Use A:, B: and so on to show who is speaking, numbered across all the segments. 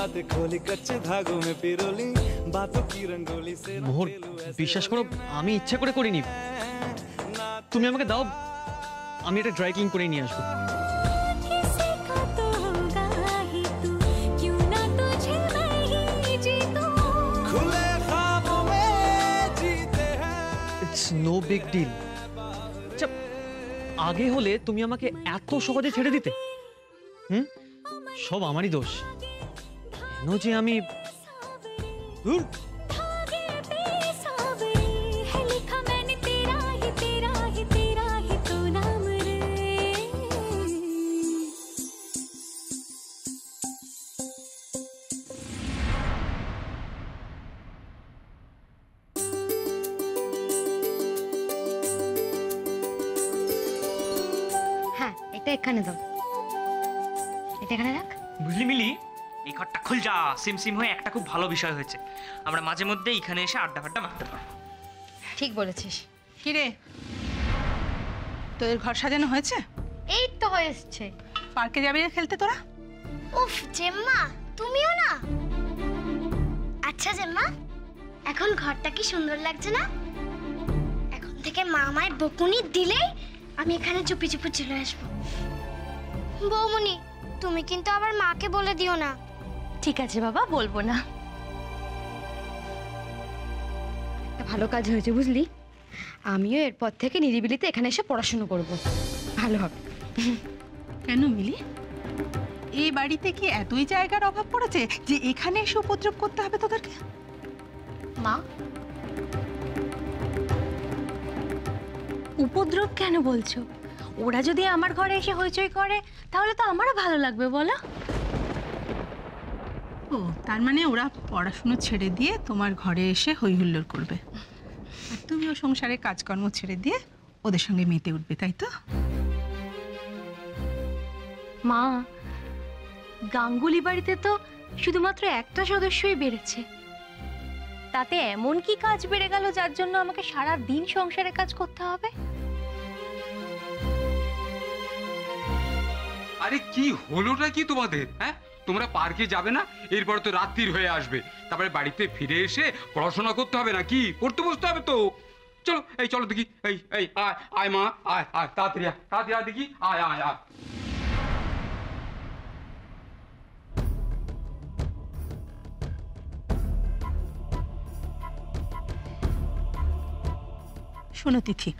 A: बातें खोली कच्चे धागों में पिरोली बातों की रंगोली से
B: মোহর বিশ্বাস করো আমি ইচ্ছে করে করিনি তুমি আমাকে দাও আমি এটা ড্রাই ক্লিন করে নিয়ে আসবো ইটস নো বিগ ডিল আগে হলে তুমি আমাকে এত সহজে ছেড়ে দিতে সব আমারই দোষ কেন যে আমি
C: এখানে দাও এটা এখানে রাখ
D: বুঝলি মিলি এই ঘরটা খুল যা সিম সিম হয়ে একটা খুব ভালো বিষয় হয়েছে আমরা মাঝে মধ্যে এখানে এসে আড্ডা ফাড্ডা মারতে পারবো
C: ঠিক বলেছিস
E: কি রে তোদের ঘর সাজানো হয়েছে
C: এই তো হয়েছে
E: পার্কে যাবি না খেলতে তোরা
F: উফ জেম্মা তুমিও না আচ্ছা জেম্মা এখন ঘরটা কি সুন্দর লাগছে না এখন থেকে মা আমায় বকুনি দিলেই আমি এখানে চুপি চুপি চলে আসবো বৌমনি তুমি কিন্তু আবার মাকে বলে দিও না
C: ঠিক আছে বাবা বলবো না একটা ভালো কাজ হয়েছে বুঝলি আমিও এরপর থেকে নিরিবিলিতে এখানে এসে পড়াশোনা করব ভালো হবে
E: কেন মিলি এই বাড়িতে কি এতই জায়গার অভাব পড়েছে যে এখানে এসে উপদ্রব করতে হবে তোদেরকে
C: মা
G: উপদ্রব কেন বলছো ওরা যদি আমার ঘরে এসে হইচই করে তাহলে তো আমারও ভালো লাগবে বলো
E: ও তার মানে ওরা পড়াশুনো ছেড়ে দিয়ে তোমার ঘরে এসে হই হুল্লোড় করবে আর তুমিও সংসারে কাজকর্ম ছেড়ে দিয়ে ওদের সঙ্গে মেতে উঠবে তাই তো
G: মা গাঙ্গুলি বাড়িতে তো শুধুমাত্র একটা সদস্যই বেড়েছে তাতে এমন কি কাজ বেড়ে গেল যার জন্য আমাকে সারা দিন সংসারে কাজ করতে হবে
H: আরে কি হলোটা কি তোমাদের হ্যাঁ তোমরা পার্কে যাবে না এরপর তো রাত্রির হয়ে আসবে তারপরে বাড়িতে ফিরে এসে পড়াশোনা করতে হবে না কি পড়তে বসতে হবে তো চলো এই চলো দেখি এই এই আয় আয় মা আয় আয় তাড়াতাড়ি আয় দেখি আয় আয় আয়
E: শোনো তিথি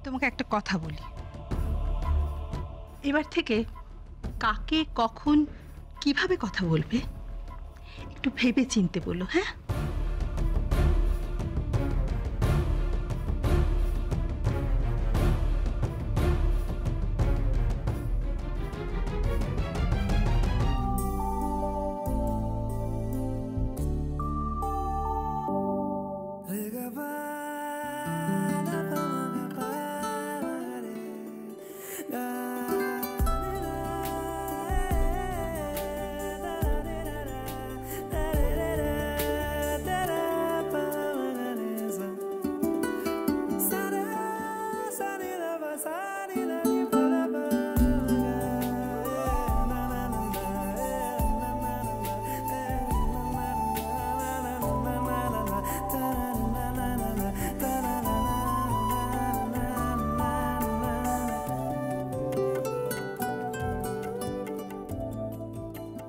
E: তোমাকে একটা কথা বলি এবার থেকে কাকে কখন কিভাবে কথা বলবে একটু ভেবে চিনতে বলো হ্যাঁ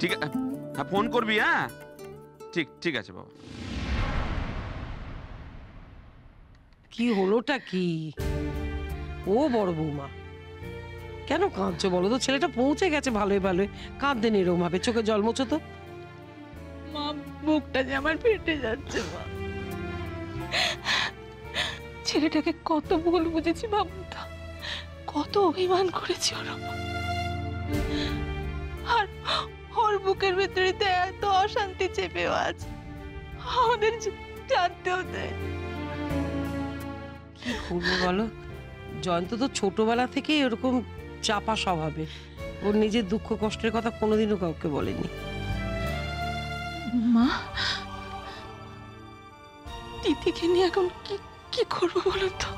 I: ঠিক আছে হ্যাঁ ফোন করবি হ্যাঁ ঠিক ঠিক আছে বাবা
J: কি হলোটা কি ও বড় বৌমা কেন কাঁদছো বলো তো ছেলেটা পৌঁছে গেছে ভালোই ভালোই কাঁদতেন এরকম ভাবে চোখে জল মোছো তো
E: মা বুকটা যে আমার ফেটে যাচ্ছে মা ছেলেটাকে কত ভুল বুঝেছি ভাবুতা কত অভিমান করেছি ওর আর ওর বুকের ভেতরে এত অশান্তি চেপেও আছে আমাদের জানতেও দেয়
J: কি করবো বলো জয়ন্ত তো ছোটবেলা থেকে এরকম চাপা স্বভাবে ওর নিজের দুঃখ কষ্টের কথা কোনোদিনও কাউকে বলেনি
E: মা তিথিকে নিয়ে এখন কি কি করবো বলো তো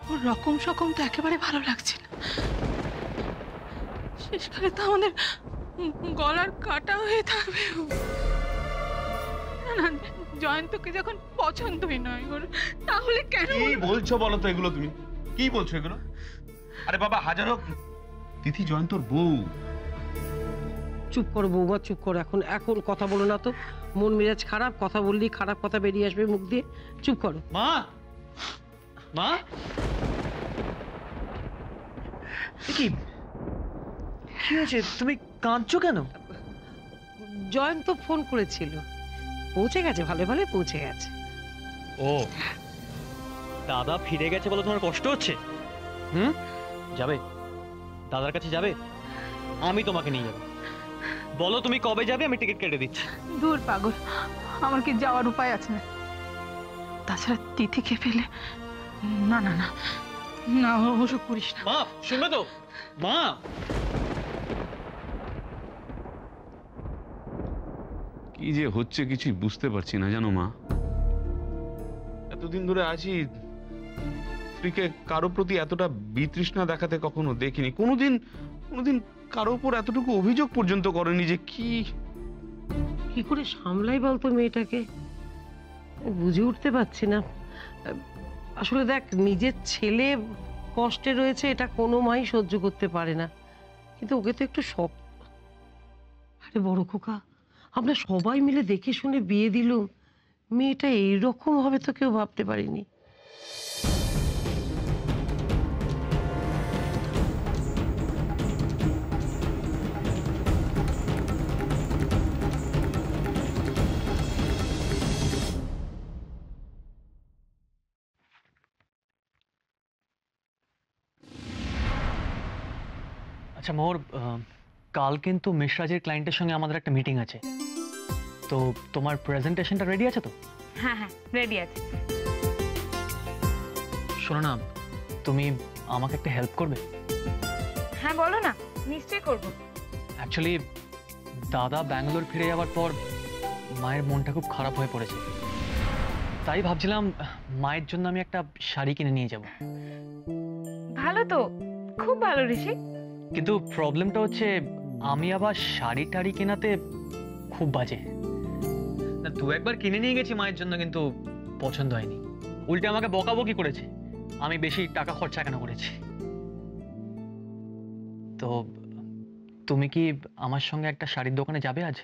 E: ওর রকম সকম তো একেবারে ভালো লাগছে না শেষকালে তো আমাদের গলার কাটা হয়ে থাকবে ও। না না, জয়ন্তকে যখন পছন্দই নয় ওর, তাহলে কেন?
I: কি বলছো বলো তো এগুলো তুমি? কি বলছো এগুলো? আরে বাবা, হাজারো তিথি জয়ন্তর বউ।
J: চুপ করো বৌমা, চুপ করো। এখন এখন কথা বলো না তো, মন মেজাজ খারাপ, কথা বললেই খারাপ কথা বেরিয়ে আসবে মুখ দিয়ে। চুপ করো।
B: মা, মা, কি কি হয়েছে? তুমি কাঁদছো কেন?
J: জয়ন্ত ফোন করেছিল, পৌঁছে গেছে, ভালো ভালো পৌঁছে গেছে।
B: ও, দাদা ফিরে গেছে বলে তোমার কষ্ট হচ্ছে? যাবে, দাদার কাছে যাবে? আমি তোমাকে নিয়ে যাবো। বলো তুমি কবে যাবে, আমি টিকিট কেটে দিচ্ছি।
E: দূর পাগল, আমার কি যাওয়ার উপায় আছে না? তাছাড়া তিথিকে ফেলে, না না না না, ওসব করিস না।
B: মা শুনবে তো? মা,
I: কি যে হচ্ছে কিছুই বুঝতে পারছি না জানো মা। এতদিন ধরে আছি, স্ত্রীকে কারো প্রতি এতটা বিতৃষ্ণা দেখাতে কখনো দেখিনি। কোনোদিন কোনোদিন কারো উপর এতটুকু অভিযোগ পর্যন্ত করেনি যে
J: কি করে সামলাই বলতো মেয়েটাকে, বুঝে উঠতে পারছি না। আসলে দেখ, নিজের ছেলে কষ্টে রয়েছে এটা কোনো মাই সহ্য করতে পারে না, কিন্তু ওকে তো একটু শখ। আরে বড় খোকা, আমরা সবাই মিলে দেখে শুনে বিয়ে দিলুম, মেয়েটা এইরকম হবে তো কেউ ভাবতে পারিনি।
B: আচ্ছা মোর, কাল কিন্তু মিশরাজের ক্লায়েন্টের সঙ্গে আমাদের একটা মিটিং আছে, তো তোমার প্রেজেন্টেশনটা রেডি আছে তো?
G: হ্যাঁ হ্যাঁ, রেডি আছে।
B: শোনো না, তুমি আমাকে একটা হেল্প করবে?
G: হ্যাঁ বলো না, নিশ্চয়ই করবো।
B: অ্যাকচুয়ালি দাদা ব্যাঙ্গালোর ফিরে যাওয়ার পর মায়ের মনটা খুব খারাপ হয়ে পড়েছে, তাই ভাবছিলাম মায়ের জন্য আমি একটা শাড়ি কিনে নিয়ে যাব।
G: ভালো তো, খুব ভালো ঋষি।
B: কিন্তু প্রবলেমটা হচ্ছে আমি আবার শাড়ি টাড়ি কেনাতে খুব বাজে। না, দু একবার কিনে নিয়ে গেছি মায়ের জন্য, কিন্তু পছন্দ হয়নি। উল্টে আমাকে বকাবকি করেছে আমি বেশি টাকা খরচা কেন করেছি। তো তুমি কি আমার সঙ্গে একটা শাড়ির দোকানে যাবে আজ?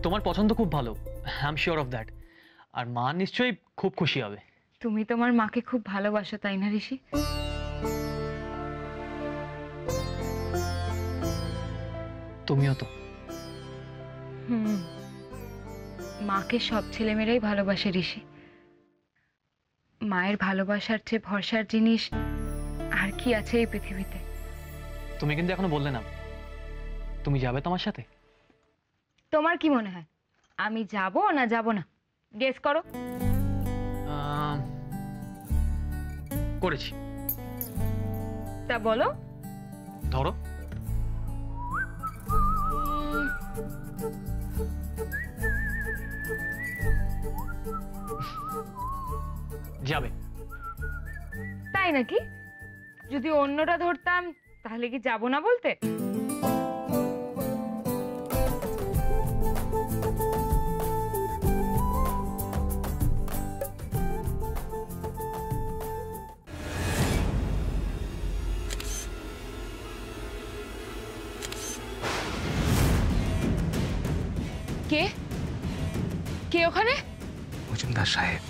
B: তোমার পছন্দ খুব ভালো, I am sure of that. আর মা নিশ্চয়ই খুব খুশি হবে।
G: তুমি তোমার মাকে খুব ভালোবাসো, তাই না ঋষি?
B: তুমিও তো।
G: মাকে সব ছেলেমেয়েরাই ভালোবাসে ঋষি। মায়ের ভালোবাসার চেয়ে ভরসার জিনিস আর কি আছে এই পৃথিবীতে?
B: তুমি কিন্তু এখনো বললে না, তুমি যাবে তো আমার সাথে?
G: তোমার কি মনে হয় আমি যাব না যাব না? গেস করো।
B: করেছি।
G: তা বলো।
B: ধরো। যাবে।
G: তাই নাকি? যদি অন্যটা ধরতাম তাহলে কি যাব না বলতে? কে কে ওখানে?
K: মজুমদার সাহেব।